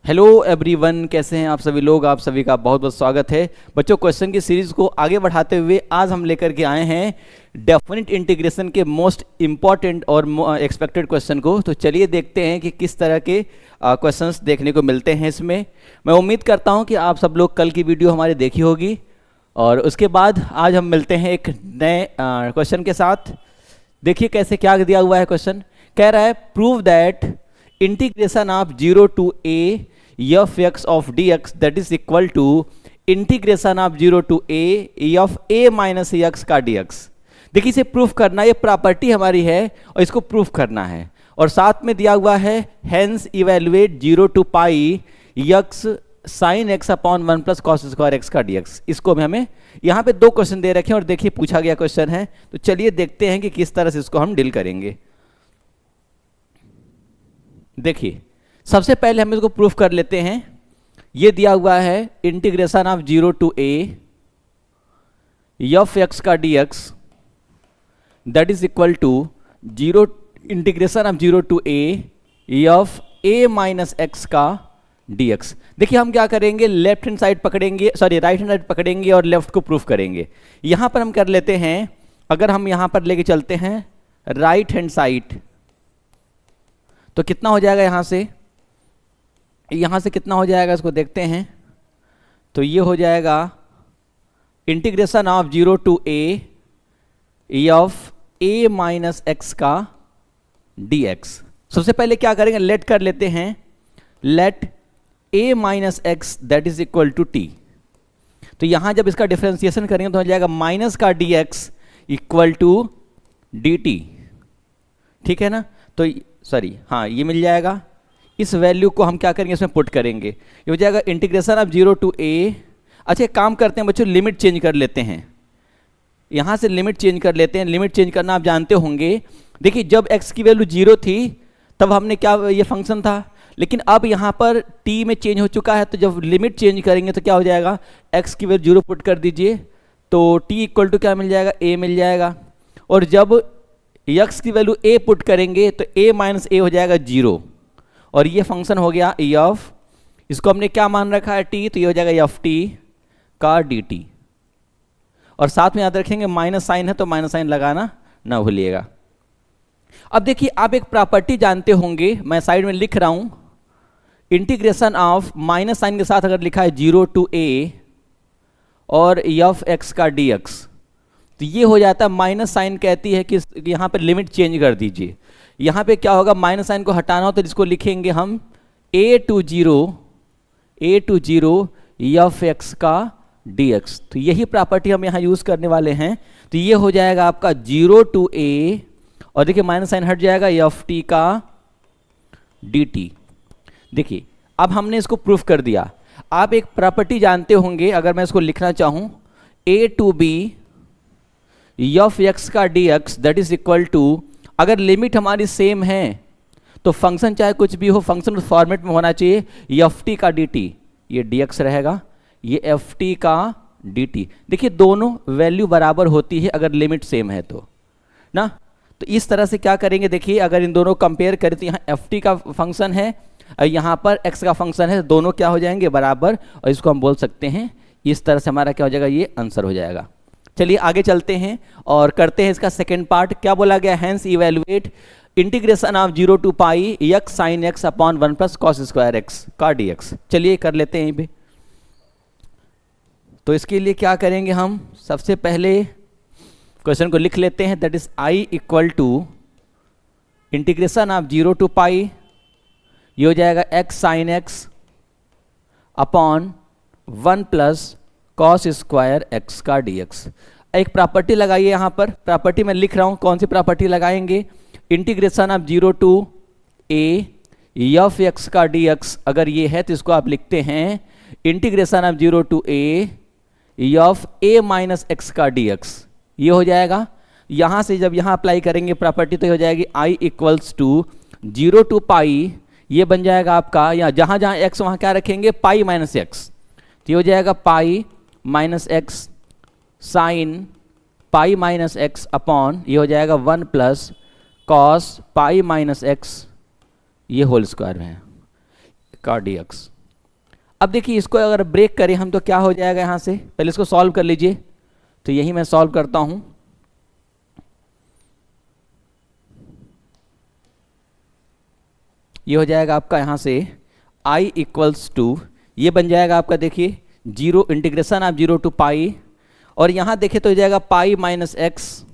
Hello everyone, कैसे हैं आप सभी लोग। आप सभी का बहुत बहुत स्वागत है बच्चों। क्वेश्चन की सीरीज को आगे बढ़ाते हुए आज हम लेकर के आए हैं डेफिनेट इंटीग्रेशन के मोस्ट इंपॉर्टेंट और एक्सपेक्टेड क्वेश्चन को। तो चलिए देखते हैं कि किस तरह के क्वेश्चंस देखने को मिलते हैं इसमें। मैं उम्मीद करता हूं कि आप सब लोग कल की वीडियो हमारी देखी होगी और उसके बाद आज हम मिलते हैं एक नए क्वेश्चन के साथ। देखिए कैसे क्या दिया हुआ है क्वेश्चन। कह रहा है prove that integration of 0 to a F X of D X that is equal to integration of 0 to a F a minus x का डी एक्स। देखिए इसे प्रूफ करना, ये प्रॉपर्टी हमारी है और इसको प्रूफ करना है। और साथ में दिया हुआ है hence evaluate 0 to pi x sign x upon 1 plus cos square x का डीएक्स। इसको भी हमें यहाँ पे दो क्वेश्चन दे रखे हैं और देखिए पूछा गया क्वेश्चन है। तो चलिए देखते हैं कि किस तरह से इसको हम डील करेंगे। देखिए सबसे पहले हम इसको प्रूफ कर लेते हैं। ये दिया हुआ है integration of 0 to a F x का dx that is equal to 0 integration of 0 to a F a minus x का dx। देखिए हम क्या करेंगे, लेफ्ट हैंड साइड पकड़ेंगे, सॉरी राइट हैंड साइड पकड़ेंगे और लेफ्ट को प्रूफ करेंगे। यहां पर हम कर लेते हैं, अगर हम यहां पर लेके चलते हैं राइट हैंड साइड तो कितना हो जाएगा, यहां से कितना हो जाएगा इसको देखते हैं। तो ये हो जाएगा integration of 0 to a F a minus x का dx। सबसे पहले क्या करेंगे, लेट कर लेते हैं, let a minus x that is equal to t। तो यहां जब इसका डिफरेंशिएशन करेंगे तो हो जाएगा माइनस का dx इक्वल टू dt। ठीक है ना। तो सॉरी हाँ ये मिल जाएगा। इस वैल्यू को हम क्या करेंगे, इसमें पुट करेंगे। ये हो जाएगा इंटीग्रेशन ऑफ 0 टू a। अच्छा एक काम करते हैं बच्चों, लिमिट चेंज कर लेते हैं। यहाँ से लिमिट चेंज कर लेते हैं। लिमिट चेंज करना आप जानते होंगे। देखिए जब x की वैल्यू 0 थी तब हमने क्या, ये फंक्शन था, लेकिन अब यहाँ पर t में चेंज हो चुका है। तो जब लिमिट चेंज करेंगे तो क्या हो जाएगा, x की वैल्यू 0 पुट कर दीजिए तो t इक्वल टू क्या मिल जाएगा, a मिल जाएगा। और जब x की वैल्यू a पुट करेंगे तो a माइनस a हो जाएगा 0 और ये फंक्शन हो गया एफ, इसको हमने क्या मान रखा है t, तो ये हो जाएगा एफ टी का dt। और साथ में याद रखेंगे माइनस साइन है तो माइनस साइन लगाना ना भूलिएगा। अब देखिए आप एक प्रॉपर्टी जानते होंगे, मैं साइड में लिख रहा हूं, इंटीग्रेशन ऑफ माइनस साइन के साथ अगर लिखा है 0 टू a और एफ एक्स का dx तो ये हो जाता है, माइनस साइन कहती है कि यहाँ पे लिमिट चेंज कर दीजिए। यहाँ पे क्या होगा, माइनस साइन को हटाना हो तो इसको लिखेंगे हम a to zero f x का dx। तो यही प्रॉपर्टी हम यहाँ यूज करने वाले हैं। तो ये हो जाएगा आपका 0 टू a और देखिए माइनस साइन हट जाएगा एफ टी का dt। देखिए अब हमने इसको प्रूफ कर दिया। आप एक प्रॉपर्टी जानते होंगे, अगर मैं इसको लिखना चाहूं a to b f x का dx that is equal to, अगर लिमिट हमारी सेम है तो फंक्शन चाहे कुछ भी हो, फंक्शन उस फॉर्मेट में होना चाहिए, एफ टी का dt, ये dx रहेगा, ये एफ टी का dt। देखिए दोनों वैल्यू बराबर होती है अगर लिमिट सेम है तो ना। तो इस तरह से क्या करेंगे, देखिए अगर इन दोनों कंपेयर करें तो यहाँ एफ टी का फंक्शन है और यहाँ पर x का फंक्शन है, दोनों क्या हो जाएंगे, बराबर। और इसको हम बोल सकते हैं, इस तरह से हमारा क्या हो जाएगा, ये आंसर हो जाएगा। चलिए आगे चलते हैं और करते हैं इसका सेकेंड पार्ट। क्या बोला गया, hence evaluate integration of 0 to pi x sign x upon 1 plus cos square x का dx। चलिए कर लेते हैं यहीं पे। तो इसके लिए क्या करेंगे, हम सबसे पहले क्वेश्चन को लिख लेते हैं, that is i equal to integration of 0 to pi, ये हो जाएगा x sign x upon 1 plus cos square x का dx। एक प्रॉपर्टी लगाइए यहाँ पर, प्रॉपर्टी मैं लिख रहा हूँ, कौन सी प्रॉपर्टी लगाएंगे, integration of 0 to a F x का dx। अगर ये है तो इसको आप लिखते हैं integration of 0 to a F a minus x का dx। ये हो जाएगा, यहाँ से जब यहाँ अप्लाई करेंगे प्रॉपर्टी तो ये हो जाएगी i equals to 0 to pi, ये बन जाएगा आपका, यहाँ जहाँ जहाँ x वहाँ क्या रखेंगे, पाई माइनस एक्स। तो ये हो जाएगा pi minus x sine pi minus x upon, ये हो जाएगा 1 plus cos pi minus x, ये होल स्क्वायर में है। का dx। अब देखिए इसको अगर ब्रेक करें हम तो क्या हो जाएगा यहाँ से, पहले इसको सॉल्व कर लीजिए। तो यही मैं सॉल्व करता हूँ। ये हो जाएगा आपका यहाँ से i इक्वल्स टू, ये बन जाएगा आपका देखिए 0 इंटीग्रेशन ऑफ 0 टू पाई, और यहाँ देखें तो हो जाएगा पाई माइनस एक्स,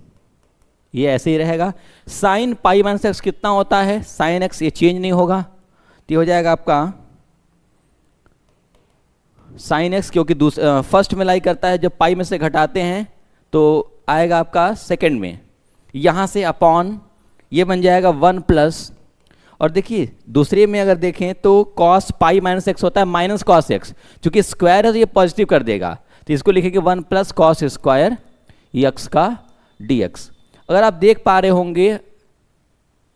ये ऐसे ही रहेगा। साइन पाई माइनस एक्स कितना होता है, साइन एक्स, ये चेंज नहीं होगा। तो ये हो जाएगा आपका साइन एक्स, क्योंकि फर्स्ट में लाई करता है, जब पाई में से घटाते हैं तो आएगा आपका सेकंड में, यहाँ से अपॉन ये बन जाएगा 1 प्लस, और देखिए दूसरे में अगर देखें तो कॉस पाई माइनस एक्स होता है माइनस कॉस एक्स, चूंकि स्क्वायर है तो ये पॉजिटिव कर देगा, तो इसको लिखेंगे 1 प्लस कॉस स्क्वायर एक्स का dx। अगर आप देख पा रहे होंगे,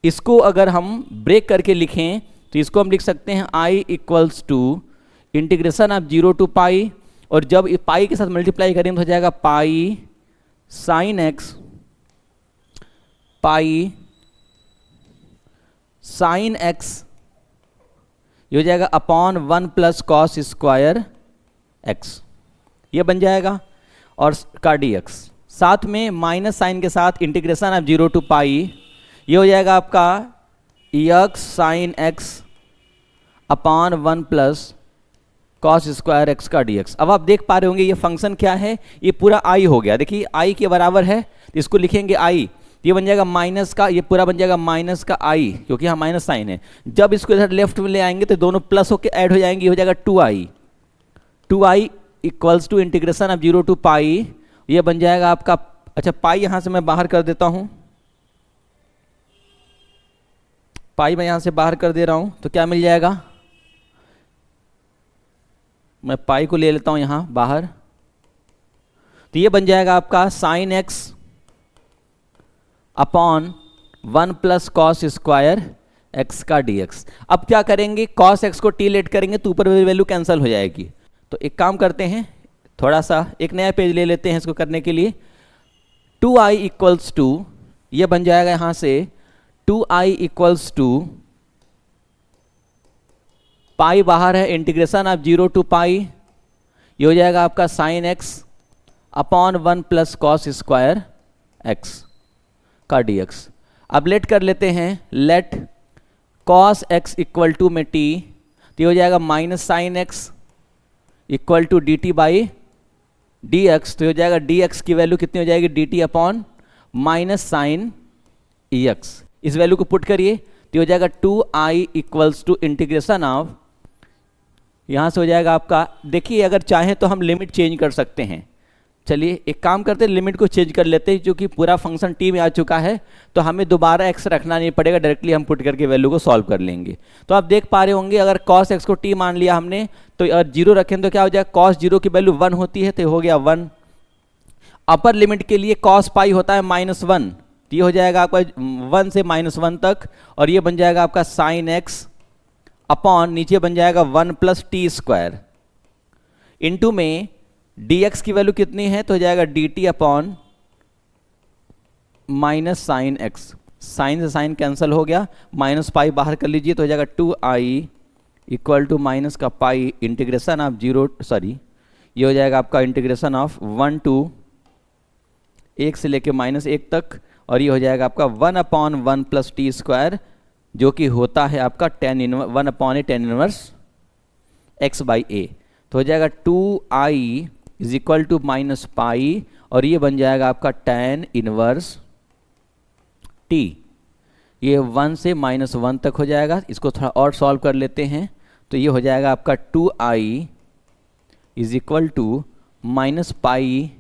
इसको अगर हम ब्रेक करके लिखें तो इसको हम लिख सकते हैं i equals to integration of 0 to pi, और जब पाई के साथ मल्टीप्लाई करेंगे तो हो जाएगा pi sine x, pi sine x, ये हो जाएगा upon 1 plus cos square x, ये बन जाएगा, और का dx। साथ में माइनस साइन के साथ इंटीग्रेशन ऑफ 0 टू पाई, ये हो जाएगा आपका x sign x upon 1 plus cos square x का dx। अब आप देख पा रहे होंगे ये फंक्शन क्या है, ये पूरा i हो गया, देखिए i के बराबर है तो इसको लिखेंगे i, ये बन जाएगा माइनस का, ये पूरा बन जाएगा माइनस का i, क्योंकि यहाँ माइनस साइन है। जब इसको इधर लेफ्ट में ले आएंगे तो दोनों प्लस होकर ऐड हो जाएंगे, ये हो जाएगा 2i equals to integration of 0 to pi, ये बन जाएगा आपका, अच्छा पाई यहाँ से मैं बाहर कर देता हूँ, पाई मैं यहाँ से बाहर कर दे रहा हूँ, तो क्या मिल जाएगा, मैं पाई को ले लेता हूँ यहाँ बाहर, तो ये बन जाएगा आपका sine x upon 1 plus cos square x का dx। अब क्या करेंगे, कॉस एक्स को टी लेट करेंगे तो ऊपर वैल्यू कैंसिल हो जाएगी। तो एक काम करते हैं, थोड़ा सा एक नया पेज ले लेते हैं इसको करने के लिए। 2i इक्वल्स टू, ये बन जाएगा यहाँ से 2i इक्वल्स टू, पाई बाहर है, इंटीग्रेशन ऑफ 0 टू पाई, ये हो जाएगा आपका sine x upon 1 plus cos square x का dx। अब लेट कर लेते हैं, let cos x equal to में t, तो ये हो जाएगा minus sine x equal to d t by d x, तो हो जाएगा dx की वैल्यू कितनी हो जाएगी, dt upon minus sine x. इस वैल्यू को पुट करिए तो हो जाएगा 2i equals to integration of, यहाँ से हो जाएगा आपका, देखिए अगर चाहें तो हम लिमिट चेंज कर सकते हैं, चलिए एक काम करते हैं लिमिट को चेंज कर लेते हैं, क्योंकि पूरा फंक्शन टी में आ चुका है तो हमें दोबारा एक्स रखना नहीं पड़ेगा, डायरेक्टली हम पुट करके वैल्यू को सॉल्व कर लेंगे। तो आप देख पा रहे होंगे अगर कॉस एक्स को टी मान लिया हमने, तो अगर 0 रखें तो क्या हो जाएगा, कॉस 0 की वैल्यू 1 होती है तो हो गया 1। अपर लिमिट के लिए कॉस पाई होता है -1, तो ये हो जाएगा आपका 1 से -1 तक, और ये बन जाएगा आपका साइन एक्स अपॉन नीचे बन जाएगा 1 प्लस टी स्क्वायर, इंटू में dx की वैल्यू कितनी है तो हो जाएगा dt upon minus sine x, sine से साइन कैंसिल हो गया, माइनस पाई बाहर कर लीजिए तो हो जाएगा 2i इक्वल टू माइनस का पाई इंटीग्रेशन ऑफ 0, सॉरी ये हो जाएगा आपका इंटीग्रेशन ऑफ 1 टू 1 से लेके -1 तक, और ये हो जाएगा आपका 1 अपॉन 1 प्लस टी स्क्वायर, जो कि होता है आपका 1 upon a tan inverse x by a, तो हो जाएगा 2i is equal to minus pi, और ये बन जाएगा आपका tan इनवर्स t, ये 1 से -1 तक हो जाएगा। इसको थोड़ा और सॉल्व कर लेते हैं तो ये हो जाएगा आपका 2i is equal to minus pi,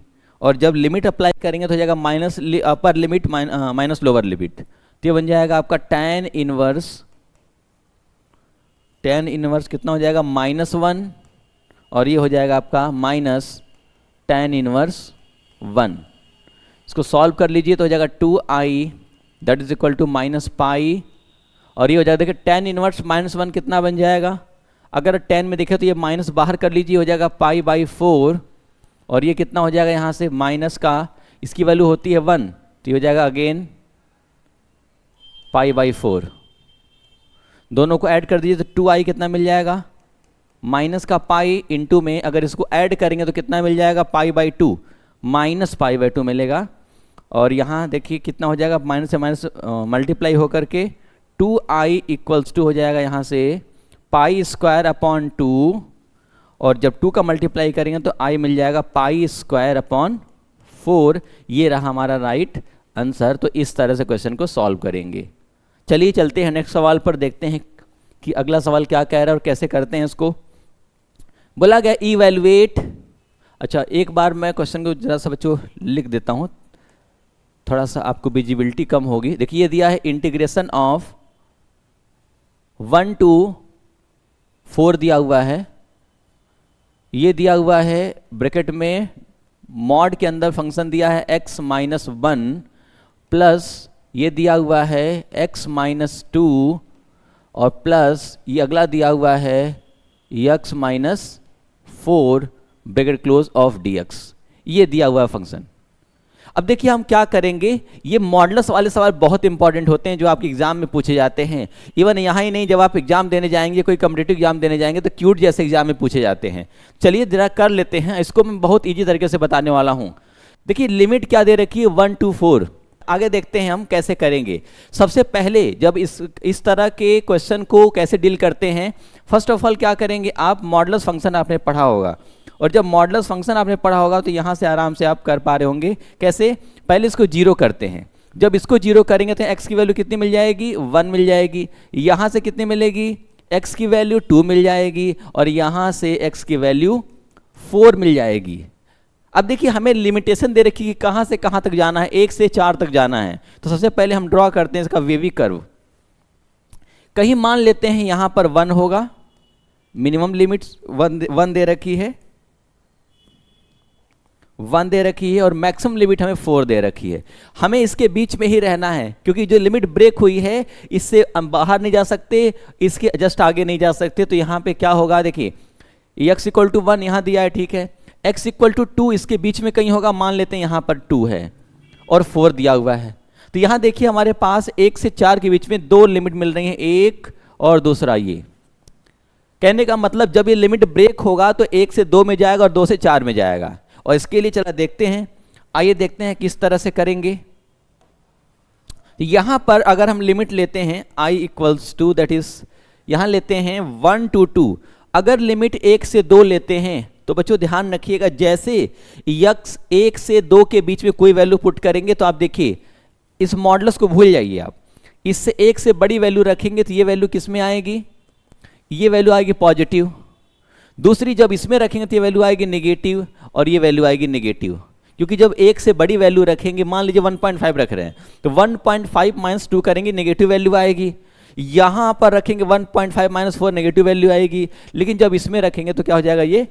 और जब लिमिट अप्लाई करेंगे तो हो जाएगा minus upper limit minus lower limit, तो ये बन जाएगा आपका tan इनवर्स कितना हो जाएगा -1, और ये हो जाएगा आपका माइनस tan इनवर्स 1। इसको सॉल्व कर लीजिए तो हो जाएगा 2i that is equal to minus pi, और ये हो जाएगा, देखिए tan इनवर्स -1 कितना बन जाएगा, अगर 10 में देखें तो ये माइनस बाहर कर लीजिए, हो जाएगा पाई बाई 4, और ये कितना हो जाएगा यहाँ से माइनस का, इसकी वैल्यू होती है 1, तो ये हो जाएगा अगेन पाई बाई 4। दोनों को ऐड कर दीजिए तो 2i कितना मिल जाएगा, माइनस का पाई इंटू में अगर इसको ऐड करेंगे तो कितना मिल जाएगा, π/2 माइनस π/2 मिलेगा। और यहाँ देखिए कितना हो जाएगा, माइनस से माइनस मल्टीप्लाई होकर के 2i इक्वल्स टू हो जाएगा यहाँ से π²/2, और जब 2 का मल्टीप्लाई करेंगे तो i मिल जाएगा π²/4। ये रहा हमारा राइट आंसर। तो इस तरह से क्वेश्चन को सॉल्व करेंगे। चलिए चलते हैं नेक्स्ट सवाल पर, देखते हैं कि अगला सवाल क्या कह रहा है और कैसे करते हैं इसको। बोला गया इवैल्यूएट, अच्छा एक बार मैं क्वेश्चन को जरा सा बच्चों लिख देता हूँ, थोड़ा सा आपको विजिबिलिटी कम होगी। देखिए ये दिया है इंटीग्रेशन ऑफ 1 to 4 दिया हुआ है, ये दिया हुआ है ब्रैकेट में मॉड के अंदर फंक्शन दिया है x-1 प्लस ये दिया हुआ है x-2 और प्लस ये अगला दिया हुआ है x-4 bracket close of dx, ये दिया हुआ है फंक्शन। अब देखिए हम क्या करेंगे, ये मॉडुलस वाले सवाल बहुत इंपॉर्टेंट होते हैं जो आपके एग्जाम में पूछे जाते हैं। इवन यहाँ ही नहीं, जब आप एग्जाम देने जाएंगे, कोई कॉम्पिटिटिव एग्जाम देने जाएंगे तो क्यूट जैसे एग्जाम में पूछे जाते हैं। चलिए जरा कर लेते हैं, इसको मैं बहुत ईजी तरीके से बताने वाला हूँ। देखिए लिमिट क्या दे रखी है, 1 to 4। आगे देखते हैं हम कैसे करेंगे। सबसे पहले जब इस तरह के क्वेश्चन को कैसे डील करते हैं, फर्स्ट ऑफ ऑल क्या करेंगे, आप मॉडुलस फंक्शन आपने पढ़ा होगा, और जब मॉडुलस फंक्शन आपने पढ़ा होगा तो यहाँ से आराम से आप कर पा रहे होंगे। कैसे, पहले इसको जीरो करते हैं, जब इसको जीरो करेंगे तो x की वैल्यू कितनी मिल जाएगी, 1 मिल जाएगी। यहाँ से कितनी मिलेगी, x की वैल्यू 2 मिल जाएगी, और यहाँ से x की वैल्यू 4 मिल जाएगी। अब देखिए हमें लिमिटेशन दे रखी है कि कहाँ से कहाँ तक जाना है, 1 से 4 तक जाना है। तो सबसे पहले हम ड्रॉ करते हैं इसका वेवी कर्व। कहीं मान लेते हैं यहाँ पर 1 होगा, मिनिमम लिमिट 1 दे रखी है, 1 दे रखी है, और मैक्सिमम लिमिट हमें 4 दे रखी है। हमें इसके बीच में ही रहना है, क्योंकि जो लिमिट ब्रेक हुई है इससे हम बाहर नहीं जा सकते, इसके जस्ट आगे नहीं जा सकते। तो यहाँ पे क्या होगा, देखिए x = 1 यहाँ दिया है, ठीक है, x = 2 इसके बीच में कहीं होगा, मान लेते हैं यहाँ पर 2 है और 4 दिया हुआ है। तो यहाँ देखिए हमारे पास 1 से 4 के बीच में 2 लिमिट मिल रही हैं, एक और दूसरा ये। कहने का मतलब जब ये लिमिट ब्रेक होगा तो 1 से 2 में जाएगा और 2 से 4 में जाएगा। और इसके लिए चला देखते हैं, आइए देखते हैं किस तरह से करेंगे। यहां पर अगर हम लिमिट लेते हैं i = दैट इज यहां लेते हैं 1 to 2। अगर लिमिट 1 से 2 लेते हैं तो बच्चों ध्यान रखिएगा, जैसे x 1 से 2 के बीच में कोई वैल्यू पुट करेंगे तो आप देखिए इस मॉडुलस को भूल जाइए आप, इससे 1 से बड़ी वैल्यू रखेंगे तो ये वैल्यू किस में आएगी, ये वैल्यू आएगी पॉजिटिव। दूसरी जब इसमें रखेंगे तो ये वैल्यू आएगी नेगेटिव, और ये वैल्यू आएगी नेगेटिव। क्योंकि जब 1 से बड़ी वैल्यू रखेंगे, मान लीजिए 1.5 रख रहे हैं, तो 1.5 - 2 करेंगे, नेगेटिव वैल्यू आएगी। यहां पर रखेंगे 1.5 - 4, नेगेटिव वैल्यू आएगी। लेकिन जब इसमें रखेंगे तो क्या हो जाएगा, ये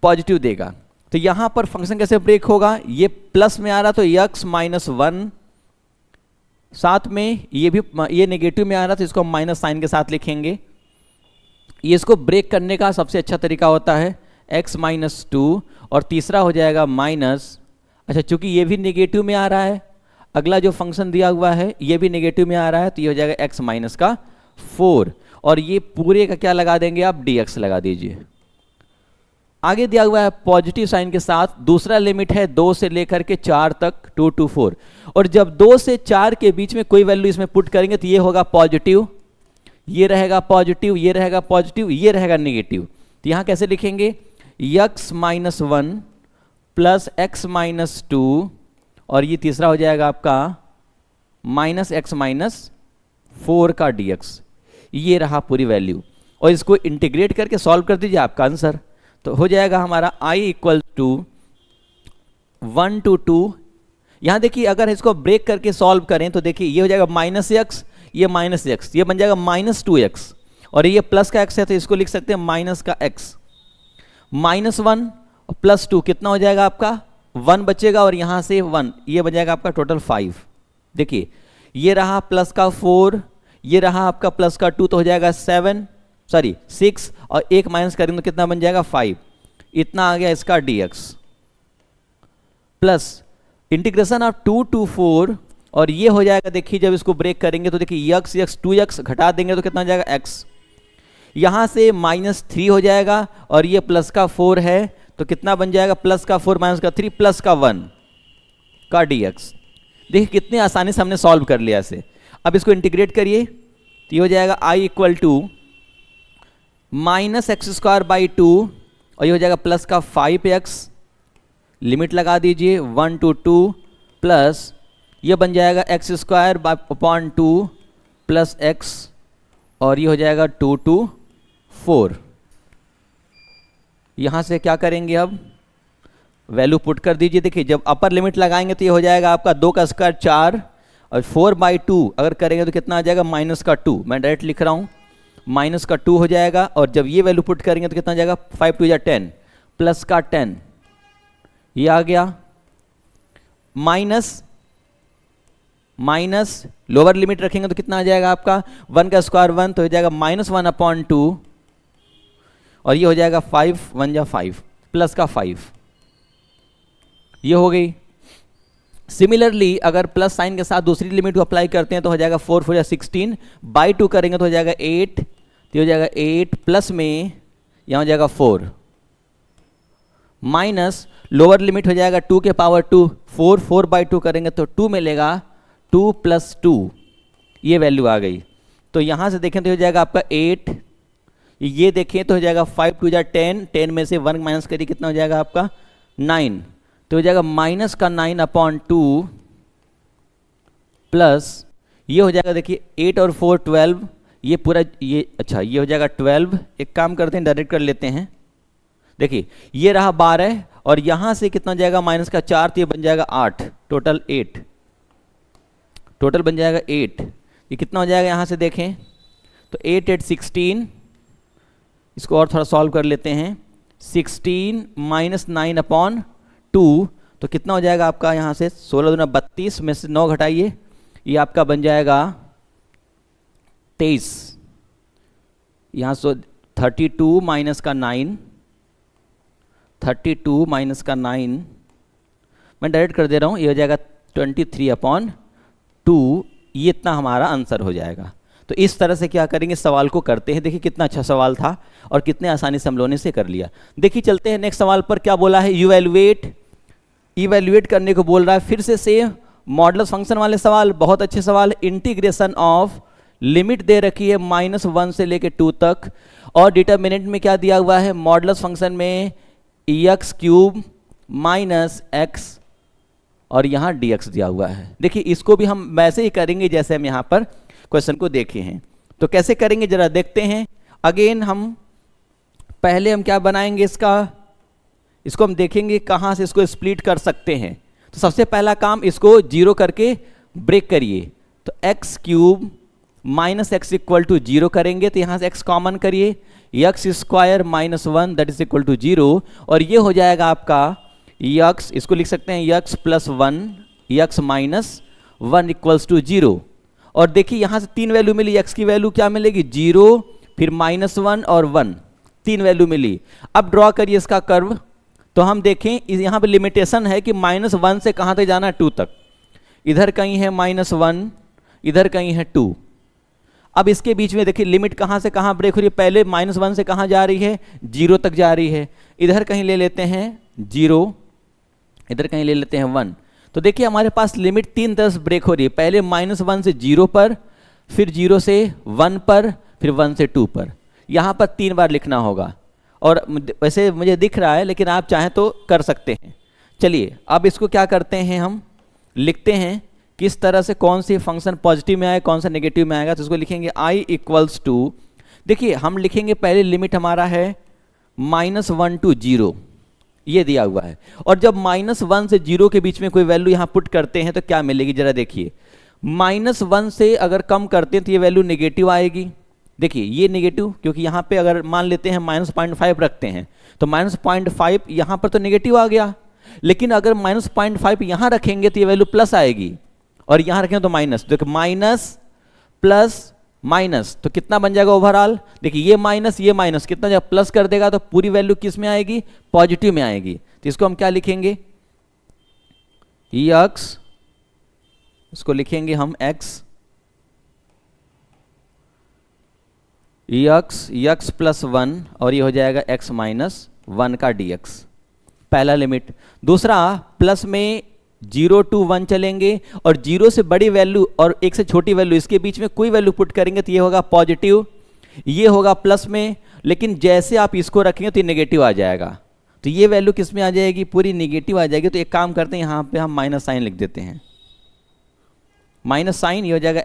पॉजिटिव देगा। तो यहां पर फंक्शन कैसे ब्रेक होगा, ये प्लस में आ रहा तो x-1, साथ में ये नेगेटिव में आ रहा तो इसको हम माइनस साइन के साथ लिखेंगे। ये इसको ब्रेक करने का सबसे अच्छा तरीका होता है x-2, और तीसरा हो जाएगा माइनस, अच्छा चूंकि ये भी नेगेटिव में आ रहा है, अगला जो फंक्शन दिया हुआ है ये भी नेगेटिव में आ रहा है, तो ये हो जाएगा x-4, और ये पूरे का क्या लगा देंगे आप, dx लगा दीजिए। आगे दिया हुआ है पॉजिटिव साइन के साथ, दूसरा लिमिट है 2 से लेकर के 4 तक, 2 to 4, और जब 2 से 4 के बीच में कोई वैल्यू इसमें पुट करेंगे तो ये होगा पॉजिटिव, ये रहेगा पॉजिटिव, ये रहेगा पॉजिटिव, ये रहेगा नेगेटिव। तो यहां कैसे लिखेंगे, x-1 प्लस x-2, और ये तीसरा हो जाएगा आपका -x-4 का dx। ये रहा पूरी वैल्यू, और इसको इंटीग्रेट करके सॉल्व कर दीजिए, आपका आंसर तो हो जाएगा हमारा i = 1 to 2। यहां देखिए अगर इसको ब्रेक करके सॉल्व करें तो देखिए ये हो जाएगा -x, ये -x, ये बन जाएगा -2x, और ये प्लस का x है तो इसको लिख सकते हैं माइनस का x। -1 + 2 कितना हो जाएगा आपका, 1 बचेगा, और यहां से 1, ये बन जाएगा आपका टोटल 5। देखिए ये रहा प्लस का 4, ये रहा आपका प्लस का 2, तो हो जाएगा 6, और 1 माइनस करेंगे तो कितना बन जाएगा 5। इतना आ गया इसका dx, plus integration of 2 to 4, और ये हो जाएगा, देखिए जब इसको ब्रेक करेंगे तो देखिए यक्स यक्स 2x घटा देंगे तो कितना हो जाएगा x। यहाँ से -3 हो जाएगा और ये प्लस का 4 है तो कितना बन जाएगा, प्लस का 4 माइनस का 3 प्लस का 1 का dx। देखिए कितने आसानी से हमने सॉल्व कर लिया इसे। अब इसको इंटीग्रेट करिए तो ये हो जाएगा i इक्वल टू -x² 2 और ये हो जाएगा प्लस का 5x, लिमिट लगा दीजिए 1 to 2 प्लस ये बन जाएगा x² 2 प्लस x और ये हो जाएगा 2 to 4। यहाँ से क्या करेंगे, अब वैल्यू पुट कर दीजिए। देखिए जब अपर लिमिट लगाएंगे तो ये हो जाएगा आपका 2 का स्क्वायर 4 और 4/2 अगर करेंगे तो कितना आ जाएगा, -2। मैं डायरेक्ट लिख रहा हूँ, -2 हो जाएगा और जब ये वैल्यू पुट करेंगे तो कितना आ जाएगा, 5 2 10 प्लस का 10 ये आ गया, माइनस लोअर लिमिट रखेंगे तो कितना आ जाएगा आपका 1 का स्क्वायर 1 तो हो जाएगा -1/2 और ये हो जाएगा 5 1 जा 5 प्लस का 5 ये हो गई। सिमिलरली अगर प्लस साइन के साथ दूसरी लिमिट को अप्लाई करते हैं तो हो जाएगा 4 4 जा 16/2 करेंगे तो हो जाएगा 8 तो हो जाएगा 8 प्लस में यहाँ हो जाएगा 4 माइनस लोअर लिमिट हो जाएगा 2 के पावर 2 4 4/2 करेंगे तो 2 मिलेगा 2 + 2 ये वैल्यू आ गई। तो यहाँ से देखें तो हो जाएगा आपका 8, ये देखें तो हो जाएगा 5 2 जा 10 10 में से 1 माइनस करिए कितना हो जाएगा आपका 9 तो हो जाएगा -9/2 प्लस ये हो जाएगा, देखिए 8 और 4 12 ये पूरा ये अच्छा ये हो जाएगा 12। एक काम करते हैं डायरेक्ट कर लेते हैं, देखिए ये रहा 12 और यहाँ से कितना हो जाएगा -4 तो ये बन जाएगा 8 टोटल 8 टोटल बन जाएगा 8। ये कितना हो जाएगा यहाँ से देखें तो 8 8 16, इसको और थोड़ा सॉल्व कर लेते हैं, 16 -9/2 तो कितना हो जाएगा आपका यहाँ से 16 दूना 32 में से 9 घटाइए ये आपका बन जाएगा 23। यहाँ से 32 माइनस का 9 32 माइनस का 9 मैं डायरेक्ट कर दे रहा हूँ, ये हो जाएगा 23/2 ये इतना हमारा आंसर हो जाएगा। तो इस तरह से क्या करेंगे, सवाल को करते हैं। देखिए कितना अच्छा सवाल था और कितने आसानी से हम लोगों ने इसे कर लिया। देखिए चलते हैं नेक्स्ट सवाल पर, क्या बोला है, इवैल्यूएट करने को बोल रहा है। फिर से सेम मॉडुलस फंक्शन वाले सवाल, बहुत अच्छे सवाल। इंटीग्रेशन ऑफ लिमिट दे रखी है -1 से लेके 2 तक और डिटर्मिनेंट में क्या दिया हुआ है, मॉडुलस फंक्शन में x³ -x और यहाँ dx दिया हुआ है। देखिए इसको भी हम वैसे ही करेंगे जैसे हम यहाँ पर क्वेश्चन को देखे हैं। तो कैसे करेंगे जरा देखते हैं। अगेन हम पहले हम क्या बनाएंगे, इसको हम देखेंगे कहाँ से इसको स्प्लिट कर सकते हैं। तो सबसे पहला काम इसको 0 करके ब्रेक करिए। तो x³ -x = 0 करेंगे तो यहाँ से x कॉमन करिए, x² -1 that is equal to 0 और ये हो जाएगा आपका x, इसको लिख सकते हैं x + 1 x - 1 = 0। और देखिए यहाँ से 3 वैल्यू मिली, x की वैल्यू क्या मिलेगी 0 फिर -1 और 1 3 वैल्यू मिली। अब ड्रॉ करिए इसका कर्व। तो हम देखें यहाँ पे लिमिटेशन है कि -1 से कहाँ तक जाना है 2 तक, इधर कहीं है -1 इधर कहीं है 2। अब इसके बीच में देखिए लिमिट कहाँ से कहाँ ब्रेक हो रही है, पहले -1 से कहाँ जा रही है 0 तक जा रही है, इधर कहीं ले लेते हैं 0 इधर कहीं ले लेते हैं 1। तो देखिए हमारे पास लिमिट 3 तरह से ब्रेक हो रही है, पहले -1 से 0 पर, फिर 0 से 1 पर, फिर 1 से 2 पर। यहाँ पर 3 बार लिखना होगा और वैसे मुझे दिख रहा है लेकिन आप चाहें तो कर सकते हैं। चलिए अब इसको क्या करते हैं, हम लिखते हैं किस तरह से कौन सी फंक्शन पॉजिटिव में आए कौन सा नेगेटिव में आएगा। तो इसको लिखेंगे i = देखिए हम लिखेंगे पहले लिमिट हमारा है -1 to 0 ये दिया हुआ है और जब -1 से 0 के बीच में कोई वैल्यू यहाँ पुट करते हैं तो क्या मिलेगी जरा देखिए, -1 से अगर कम करते हैं तो ये वैल्यू नेगेटिव आएगी। देखिए ये नेगेटिव, क्योंकि यहाँ पे अगर मान लेते हैं -0.5 रखते हैं तो -0.5 यहाँ पर तो नेगेटिव आ गया, लेकिन अगर -0.5 यहाँ रखेंगे तो ये वैल्यू प्लस आएगी और यहाँ रखेंगे तो माइनस। देखिए माइनस प्लस माइनस तो कितना बन जाएगा ओवरऑल, देखिए ये माइनस कितना जब प्लस कर देगा तो पूरी वैल्यू किस में आएगी, पॉजिटिव में आएगी। तो इसको हम क्या लिखेंगे, x इसको लिखेंगे हम x प्लस 1 और ये हो जाएगा x माइनस 1 का dx, पहला लिमिट। दूसरा, प्लस में 0 to 1 चलेंगे और 0 से बड़ी वैल्यू और 1 से छोटी वैल्यू, इसके बीच में कोई वैल्यू पुट करेंगे तो ये होगा पॉजिटिव, ये होगा प्लस में, लेकिन जैसे आप इसको रखेंगे तो ये नेगेटिव आ जाएगा। तो ये वैल्यू किस में आ जाएगी? पूरी नेगेटिव आ जाएगी। तो एक काम करते हैं, यहाँ पे हम माइनस साइन लिख देते हैं, माइनस साइन, ये हो जाएगा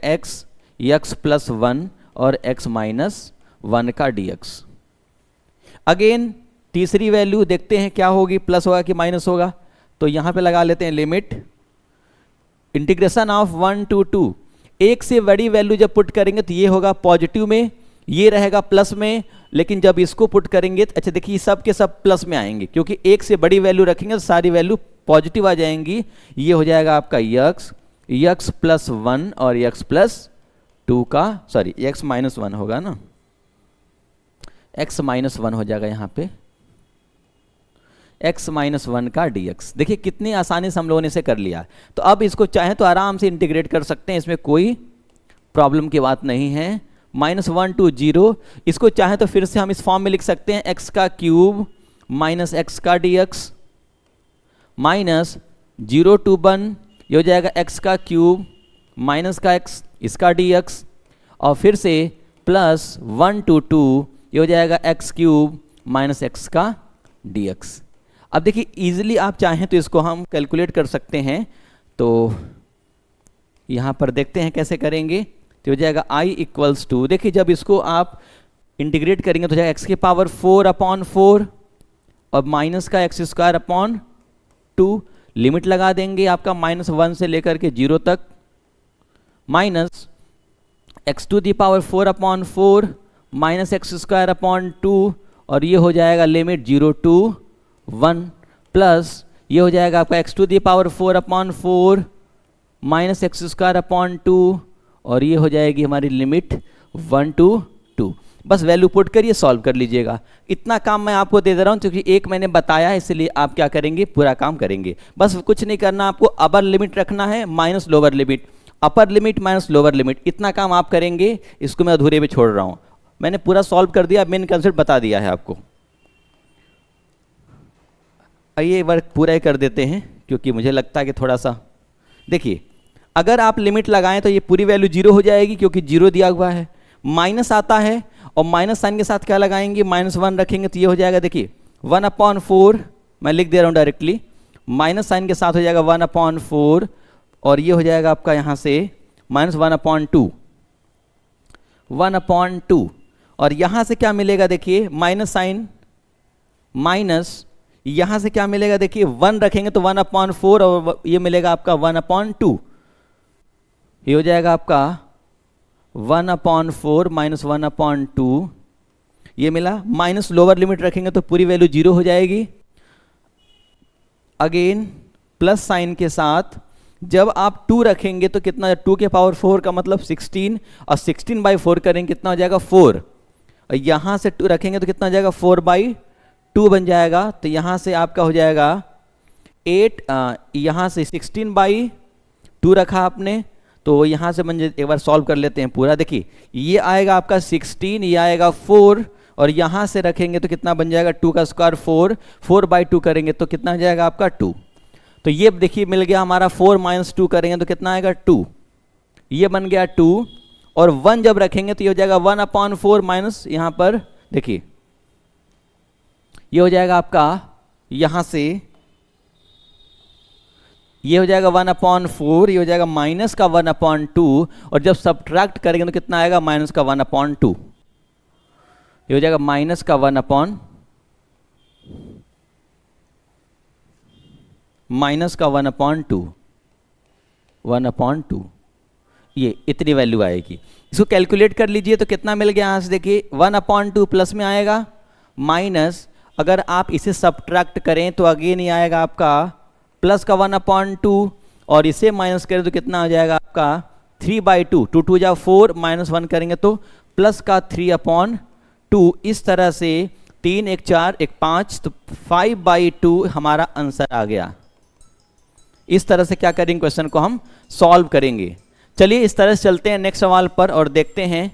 x प्लस 1 और x माइनस 1 का dx। अगेन तीसरी वैल्यू देखते हैं क्या होगी, प्लस होगा कि माइनस होगा। तो यहाँ पे लगा लेते हैं लिमिट इंटीग्रेशन ऑफ 1 to 2, एक से बड़ी वैल्यू जब पुट करेंगे तो ये होगा पॉजिटिव में, ये रहेगा प्लस में, लेकिन जब इसको पुट करेंगे तो अच्छा देखिए सब के सब प्लस में आएंगे, क्योंकि एक से बड़ी वैल्यू रखेंगे तो सारी वैल्यू पॉजिटिव आ जाएंगी। ये हो जाएगा आपका x प्लस 1 और x प्लस 2 का, सॉरी x माइनस 1 होगा ना, x माइनस 1 हो जाएगा यहाँ पे, x माइनस 1 का dx। देखिए कितनी आसानी से हम लोगों ने इसे कर लिया। तो अब इसको चाहें तो आराम से इंटीग्रेट कर सकते हैं, इसमें कोई प्रॉब्लम की बात नहीं है। -1 to 0, इसको चाहें तो फिर से हम इस फॉर्म में लिख सकते हैं, x का क्यूब माइनस x का dx माइनस 0 to 1, ये हो जाएगा x का क्यूब माइनस का x इसका dx, और फिर से प्लस 1 to 2, ये हो जाएगा x क्यूब माइनस x का dx। अब देखिए इजीली आप चाहें तो इसको हम कैलकुलेट कर सकते हैं। तो यहाँ पर देखते हैं कैसे करेंगे। तो हो जाएगा i इक्वल्स टू, देखिए जब इसको आप इंटीग्रेट करेंगे तो हो जाएगा x की पावर 4/4 और माइनस का x स्क्वायर अपॉन 2, लिमिट लगा देंगे आपका -1 से लेकर के 0 तक, minus x to the power 4/4 minus x square upon 2, और ये हो जाएगा लिमिट 0 to 1, प्लस ये हो जाएगा आपका x to the power 4/4 minus x square upon 2, और ये हो जाएगी हमारी लिमिट 1 to 2। बस वैल्यू पुट करिए, सॉल्व कर लीजिएगा। इतना काम मैं आपको दे रहा हूँ क्योंकि एक मैंने बताया है, इसलिए आप क्या करेंगे, पूरा काम करेंगे। बस कुछ नहीं करना, आपको अपर लिमिट रखना है माइनस लोअर लिमिट, अपर लिमिट माइनस लोअर लिमिट, इतना काम आप करेंगे। इसको मैं अधूरे पे छोड़ रहा हूँ, मैंने पूरा सॉल्व कर दिया, मेन कंसेप्ट बता दिया है आपको। आइए वर्क पूरा ही कर देते हैं, क्योंकि मुझे लगता है कि थोड़ा सा देखिए, अगर आप लिमिट लगाएं तो ये पूरी वैल्यू 0 हो जाएगी, क्योंकि 0 दिया हुआ है, माइनस आता है और माइनस साइन के साथ क्या लगाएंगे, -1 रखेंगे तो ये हो जाएगा, देखिए 1/4, मैं लिख दे रहा हूँ डायरेक्टली, माइनस साइन के साथ हो जाएगा 1/4, और ये हो जाएगा आपका यहाँ से -1/2, और यहाँ से क्या मिलेगा, देखिए माइनस साइन माइनस, यहाँ से क्या मिलेगा, देखिए 1 रखेंगे तो 1/4 और ये मिलेगा आपका 1/2, ये हो जाएगा आपका 1/4 माइनस 1/2, ये मिला। माइनस लोअर लिमिट रखेंगे तो पूरी वैल्यू 0 हो जाएगी। अगेन प्लस साइन के साथ जब आप 2 रखेंगे तो कितना, 2 के पावर 4 का मतलब 16, और 16/4 करेंगे कितना हो जाएगा 4, और यहाँ से 2 रखेंगे तो कितना हो जाएगा 4/2 बन जाएगा। तो यहाँ से आपका हो जाएगा 8, यहाँ से 16/2 रखा आपने, तो यहाँ से बन, एक बार सॉल्व कर लेते हैं पूरा। देखिए ये आएगा आपका 16, ये आएगा 4, और यहाँ से रखेंगे तो कितना बन जाएगा 2 का स्क्वायर 4, 4/2 करेंगे तो कितना हो जाएगा आपका 2। तो ये देखिए मिल गया हमारा, 4 - 2 करेंगे तो कितना आएगा 2, ये बन गया 2, और 1 जब रखेंगे तो ये हो जाएगा 1/4 माइनस, यहाँ पर देखिए ये हो जाएगा आपका, यहाँ से ये हो जाएगा 1/4, ये हो जाएगा माइनस का 1/2, और जब सब्ट्रैक्ट करेंगे तो कितना आएगा माइनस का 1/2, ये हो जाएगा माइनस का 1/2, ये इतनी वैल्यू आएगी। इसको कैलकुलेट कर लीजिए तो कितना मिल गया, यहाँ से देखिए 1/2 प्लस में आएगा, माइनस अगर आप इसे सब्ट्रैक्ट करें तो अगेन ये आएगा आपका प्लस का 1/2, और इसे माइनस करें तो कितना हो जाएगा आपका 3/2, 2 2 जा 4, -1 करेंगे तो प्लस का 3/2। इस तरह से 3 1 4 1 5, तो 5/2 हमारा आंसर आ गया। इस तरह से क्या करेंगे, क्वेश्चन को हम सॉल्व करेंगे। चलिए इस तरह से चलते हैं नेक्स्ट सवाल पर और देखते हैं।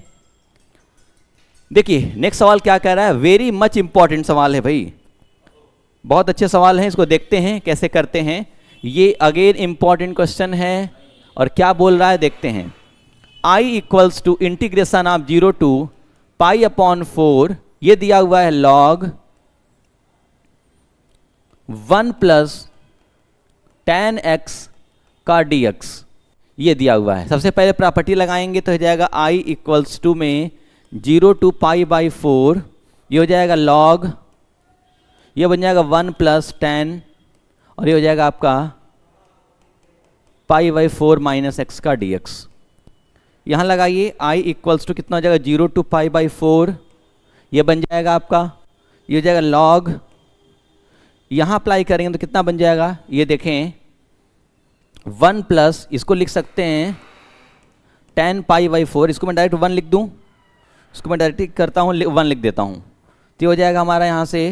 देखिए नेक्स्ट सवाल क्या कह रहा है, वेरी मच इंपॉर्टेंट सवाल है भाई, बहुत अच्छे सवाल हैं, इसको देखते हैं कैसे करते हैं। ये अगेन इंपॉर्टेंट क्वेश्चन है और क्या बोल रहा है देखते हैं। I equals to integration of 0 to pi upon 4, ये दिया हुआ है log 1 प्लस tan x का dx, ये दिया हुआ है। सबसे पहले प्रॉपर्टी लगाएंगे तो हो जाएगा I इक्वल्स टू में 0 टू पाई बाई 4, ये हो जाएगा log, ये बन जाएगा 1 प्लस tan और ये हो जाएगा आपका पाई बाई 4 माइनस एक्स का dx। यहाँ लगाइए I इक्वल्स टू कितना हो जाएगा 0 टू पाई बाई 4, ये बन जाएगा आपका, ये हो जाएगा log, यहाँ अप्लाई करेंगे तो कितना बन जाएगा, ये देखें 1 प्लस, इसको लिख सकते हैं tan पाई बाई 4, इसको मैं डायरेक्ट 1 लिख दूँ, इसको मैं डायरेक्ट करता हूँ 1 लिख देता हूँ, तो ये हो जाएगा हमारा यहाँ से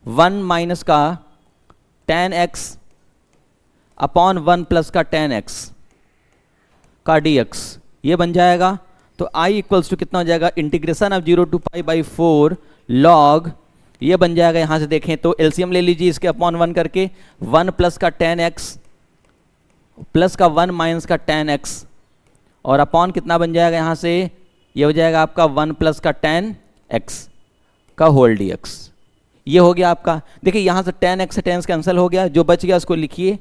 1 माइनस का tan x अपॉन 1 प्लस का tan x का dx, ये बन जाएगा। तो I इक्वल्स टू कितना हो जाएगा, integration of 0 to pi by 4 log, ये बन जाएगा, यहाँ से देखें तो एलसीएम ले लीजिए इसके अपॉन 1 करके, 1 प्लस का tan x प्लस का 1 माइनस का tan x और अपॉन कितना बन जाएगा यहाँ से, ये हो जाएगा आपका 1 प्लस का tan x का होल dx, ये हो गया आपका। देखिए यहाँ से tan x से tan कैंसिल हो गया, जो बच गया उसको लिखिए,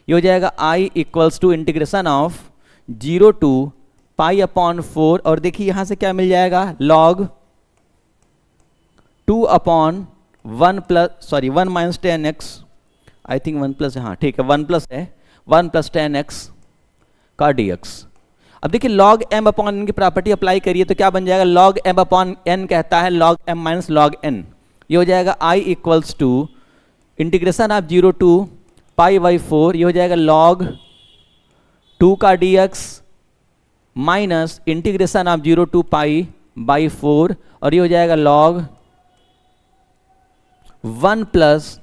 ये हो जाएगा I equals to integration of 0 to pi upon 4 और देखिए यहाँ से क्या मिल जाएगा log 2 upon 1 plus 1 minus tan x, I think 1 plus, हाँ ठीक है 1 प्लस है, 1 प्लस tan x का dx। अब देखिए log m अपॉन n की प्रॉपर्टी अप्लाई करिए तो क्या बन जाएगा, log m अपॉन n कहता है log m minus log n, ये हो जाएगा I equals to integration of 0 to pi by 4, ये हो जाएगा log 2 का dx minus integration of 0 to pi by 4 और ये हो जाएगा log 1 प्लस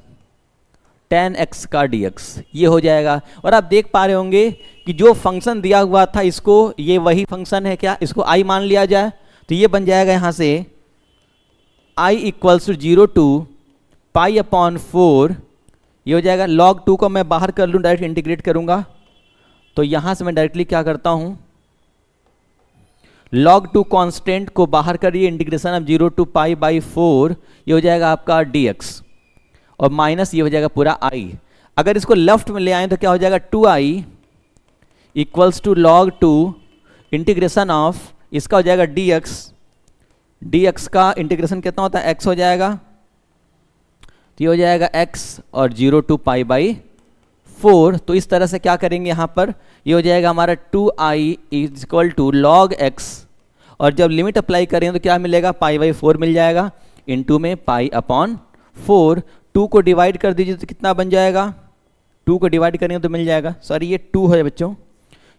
tan x का dx, ये हो जाएगा। और आप देख पा रहे होंगे कि जो फंक्शन दिया हुआ था इसको, ये वही फंक्शन है क्या, इसको I मान लिया जाए तो ये बन जाएगा यहाँ से I equals to 0 to pi upon 4, ये हो जाएगा log 2 को मैं बाहर कर लूँ, डायरेक्ट इंटीग्रेट करूँगा तो यहाँ से मैं डायरेक्टली क्या करता हूँ, log 2 कांस्टेंट को बाहर करिए, integration of 0 to pi by 4, ये हो जाएगा आपका dx और माइनस ये हो जाएगा पूरा I। अगर इसको लेफ्ट में ले आए तो क्या हो जाएगा 2I equals to log 2 integration of, इसका हो जाएगा dx का इंटीग्रेशन कितना होता है x हो जाएगा, तो ये हो जाएगा x और 0 टू पाई बाई 4, तो इस तरह से क्या करेंगे यहाँ पर, ये हो जाएगा हमारा 2I is equal to log x और जब लिमिट अप्लाई करें तो क्या मिलेगा, पाई बाई 4 मिल जाएगा, इनटू में पाई अपॉन 4, 2 को डिवाइड कर दीजिए तो कितना बन जाएगा, 2 को डिवाइड करेंगे तो मिल जाएगा, सॉरी ये 2 है बच्चों,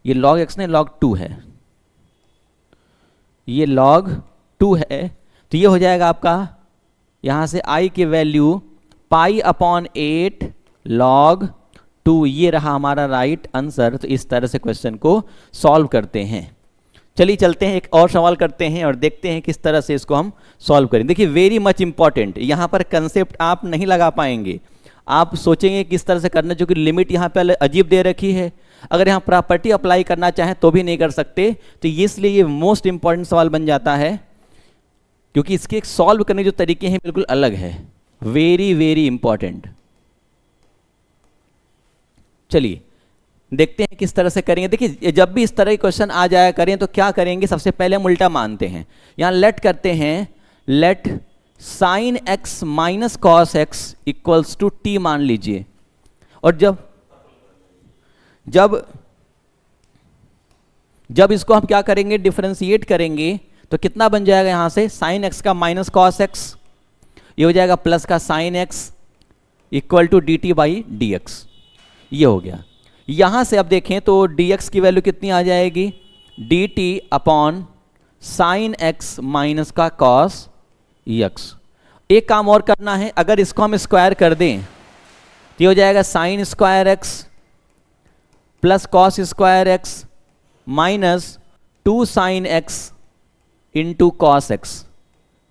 ये log x नहीं log 2 है, ये log 2 है, तो ये हो जाएगा आपका यहाँ से I की वैल्यू पाई अपॉन 8 log 2, ये रहा हमारा राइट आंसर। तो इस तरह से क्वेश्चन को सॉल्व करते हैं। चलिए चलते हैं एक और सवाल करते हैं और देखते हैं किस तरह से इसको हम सॉल्व करें। देखिए वेरी मच इंपॉर्टेंट, यहाँ पर कंसेप्ट आप नहीं लगा पाएंगे, आप सोचेंगे किस तरह से करना, जो कि लिमिट यहाँ पे अजीब दे रखी है, अगर यहाँ प्रॉपर्टी अप्लाई करना चाहें तो भी नहीं कर सकते, तो इसलिए ये मोस्ट इंपॉर्टेंट सवाल बन जाता है, क्योंकि इसके सॉल्व करने जो तरीके हैं बिल्कुल अलग है, वेरी वेरी इंपॉर्टेंट। चलिए देखते हैं किस तरह से करेंगे। देखिए जब भी इस तरह के क्वेश्चन आ जाया करें तो क्या करेंगे, सबसे पहले हम उल्टा मानते हैं, यहाँ लेट करते हैं, let sine x minus cos x equals to t मान लीजिए, और जब इसको हम क्या करेंगे, डिफरेंशिएट करेंगे तो कितना बन जाएगा, यहाँ से साइन एक्स का माइनस कॉस एक्स, ये हो जाएगा प्लस का sine x equal to d t by d x, ये हो गया। यहां से अब देखें तो dx की वैल्यू कितनी आ जाएगी, dt upon sine x minus का कॉस एक्स। एक काम और करना है, अगर इसको हम स्क्वायर कर दें तो ये हो जाएगा sine square x plus cos square x minus 2 sine x into cos x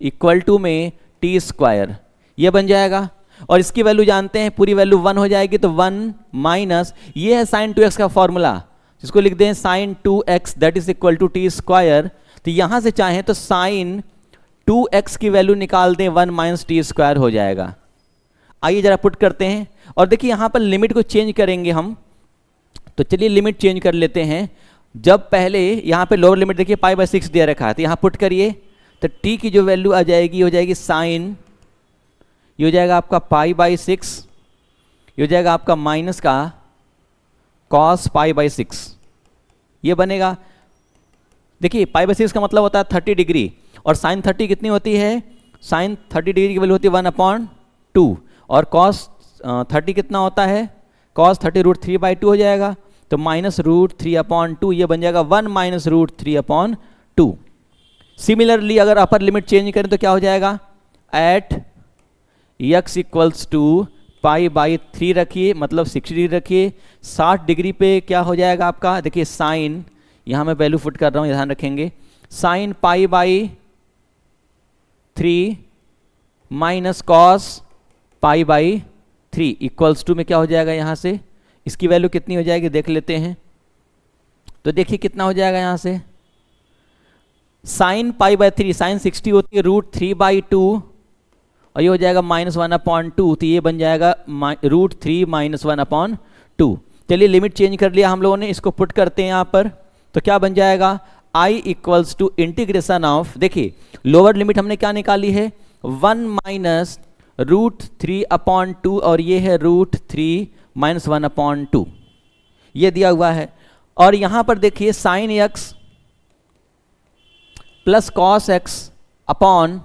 equal to में टी स्क्वायर, ये बन जाएगा। और इसकी वैल्यू जानते हैं, पूरी वैल्यू 1 हो जाएगी, तो 1 माइनस ये है साइन 2x का फॉर्मूला, जिसको लिख दें sine 2x that is equal to t square. तो यहां से चाहें तो साइन 2x की वैल्यू निकाल दें, 1 माइनस टी स्क्वायर हो जाएगा। आइए जरा पुट करते हैं, और देखिए यहां पर लिमिट को चेंज करेंगे हम, तो चलिए लिमिट चेंज कर लेते हैं। जब पहले यहां पे लोअर लिमिट देखिए पाई बाय 6 दे रखा है, तो यहां पुट करिए, तो t की जो वैल्यू आ जाएगी हो जाएगी साइन, ये हो जाएगा आपका पाई बाई 6, ये हो जाएगा आपका माइनस का कॉस पाई बाई 6, ये बनेगा। देखिए पाई बाई 6 का मतलब होता है 30 डिग्री, और साइन 30 कितनी होती है, साइन 30 डिग्री की वैल्यू होती है 1/2, और कॉस 30 कितना होता है, कॉस 30 √3/2 हो जाएगा, तो माइनस √3/2, ये बन जाएगा 1 माइनस √3/2। सिमिलरली अगर अपर लिमिट चेंज करें तो क्या हो जाएगा, at x equals to pi by 3 रखिए, मतलब 60 डिग्री रखिए, 60 डिग्री पे क्या हो जाएगा आपका, देखिए साइन, यहाँ मैं वैल्यू फुट कर रहा हूँ, ध्यान रखेंगे, sine pi by 3 minus cos pi by 3 equals to में क्या हो जाएगा, यहाँ से इसकी वैल्यू कितनी हो जाएगी देख लेते हैं। तो देखिए कितना हो जाएगा यहाँ से, साइन पाई बाई 3, साइन 60 होती है √3/2, और ये हो जाएगा -1/2, तो ये बन जाएगा √3 - 1/2। चलिए लिमिट चेंज कर लिया हम लोगों ने, इसको पुट करते हैं यहाँ पर, तो क्या बन जाएगा, I equals to integration of, देखिए लोअर लिमिट हमने क्या निकाली है, 1 माइनस √3/2, और ये है √3 - 1/2, ये दिया हुआ है। और यहाँ पर देखिए sine x plus cos x upon,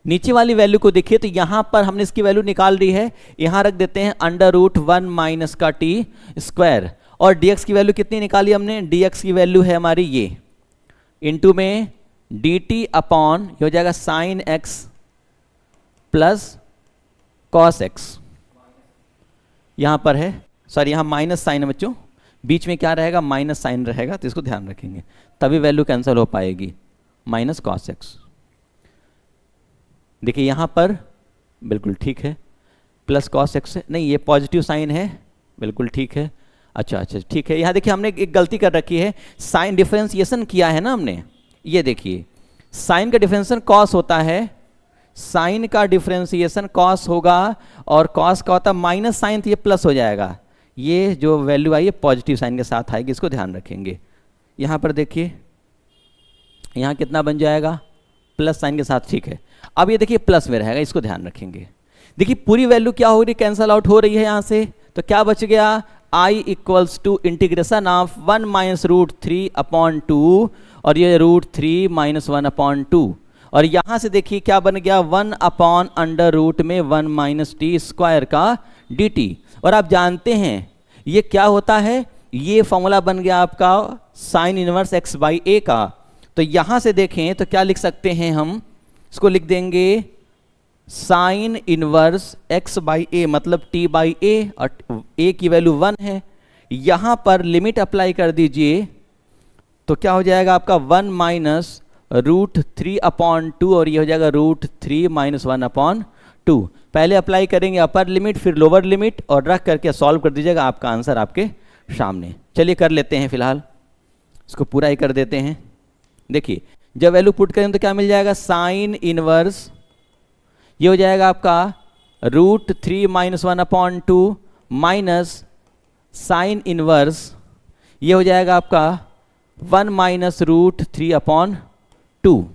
नीचे वाली वैल्यू को देखिए तो यहां पर हमने इसकी वैल्यू निकाल दी है, यहां रख देते हैं √1 माइनस का टी स्क्वायर, और dx की वैल्यू कितनी निकाली हमने, dx की वैल्यू है हमारी ये, इंटू में dt अपॉन, ये हो जाएगा sine x plus cos x, यहां पर है, सॉरी यहां माइनस साइन है बच्चों, बीच में क्या रहेगा, माइनस साइन रहेगा, तो इसको ध्यान रखेंगे, तभी वैल्यू कैंसिल हो पाएगी, माइनस कॉस एक्स। देखिए यहाँ पर बिल्कुल ठीक है, प्लस कॉस एक्स नहीं, ये पॉजिटिव साइन है, बिल्कुल ठीक है, अच्छा ठीक है। यहाँ देखिए हमने एक गलती कर रखी है, साइन डिफरेंशिएशन किया है ना हमने, ये देखिए साइन का डिफरेंशिएशन कॉस होता है, साइन का डिफरेंशिएशन कॉस होगा, और कॉस का होता है माइनस साइन, तो ये प्लस हो जाएगा, ये जो वैल्यू आई है पॉजिटिव साइन के साथ आएगी, इसको ध्यान रखेंगे। यहाँ पर देखिए यहाँ कितना बन जाएगा, प्लस साइन के साथ, ठीक है। अब ये देखिए प्लस में रहेगा, इसको ध्यान रखेंगे। देखिए पूरी वैल्यू क्या हो रही है, कैंसल आउट हो रही है यहाँ से, तो क्या बच गया, I equals to integration of 1 minus √3/2, और ये √3 - 1/2, और यहाँ से देखिए क्या बन गया, 1/√, में 1 माइनस टी स्क्वायर का dt। और आप जानते हैं ये क्या होता है, ये फॉर्मूला बन गया आपका साइन इनवर्स x/a का। तो यहाँ से देखें तो क्या लिख सकते हैं हम, इसको लिख देंगे साइन इनवर्स x/a, मतलब t/a, और a की वैल्यू 1 है, यहाँ पर लिमिट अप्लाई कर दीजिए, तो क्या हो जाएगा आपका 1 माइनस √3/2, और ये हो जाएगा √3 - 1/2। पहले अप्लाई करेंगे अपर लिमिट, फिर लोअर लिमिट, और रख करके सॉल्व कर दीजिएगा, आपका आंसर आपके सामने। चलिए कर लेते हैं, फिलहाल इसको पूरा ही कर देते हैं। देखिए जब वैल्यू पुट करें तो क्या मिल जाएगा, साइन इनवर्स, ये हो जाएगा आपका √3 - 1/2 माइनस साइन इनवर्स, ये हो जाएगा आपका 1 माइनस √3/2।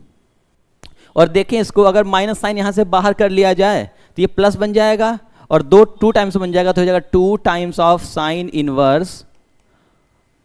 और देखें इसको, अगर माइनस साइन यहाँ से बाहर कर लिया जाए तो ये प्लस बन जाएगा, और 2 टाइम्स बन जाएगा, तो हो जाएगा 2 टाइम्स ऑफ साइन इनवर्स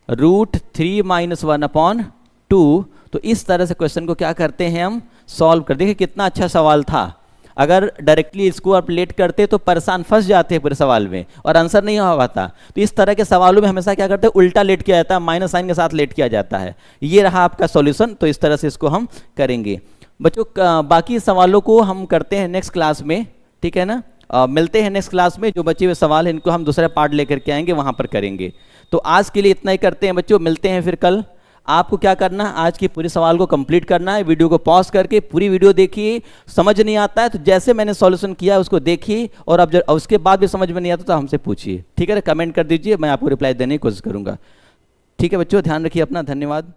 √3 - 1/2। तो इस तरह से क्वेश्चन को क्या करते हैं हम, सॉल्व कर। देखिए कितना अच्छा सवाल था, अगर डायरेक्टली इसको आप लेट करते तो परेशान फंस जाते हैं पूरे सवाल में, और आंसर नहीं हो पाता। तो इस तरह के सवालों में हमेशा क्या करते हैं, उल्टा लेट किया जाता है, माइनस साइन के साथ लेट किया जाता है। ये रहा आपका सॉल्यूशन, तो इस तरह से इसको हम करेंगे। बच्चों बाकी सवालों को हम करते हैं नेक्स्ट क्लास में, ठीक है ना। मिलते हैं नेक्स्ट क्लास में। जो बचे हुए सवाल हैं इनको हम दूसरा पार्ट लेकर के आएंगे, वहाँ पर करेंगे। तो आज के लिए इतना ही करते हैं बच्चों, मिलते हैं फिर कल। आपको क्या करना है, आज के पूरे सवाल को कंप्लीट करना है। वीडियो को पॉज करके पूरी वीडियो देखिए। समझ नहीं आता है तो जैसे मैंने सॉल्यूशन किया है उसको देखिए, और अब जब उसके बाद भी समझ में नहीं आता तो हमसे पूछिए, ठीक है? कमेंट कर दीजिए, मैं आपको रिप्लाई देने की कोशिश करूंगा। ठीक है बच्चों, ध्यान रखिए अपना, धन्यवाद।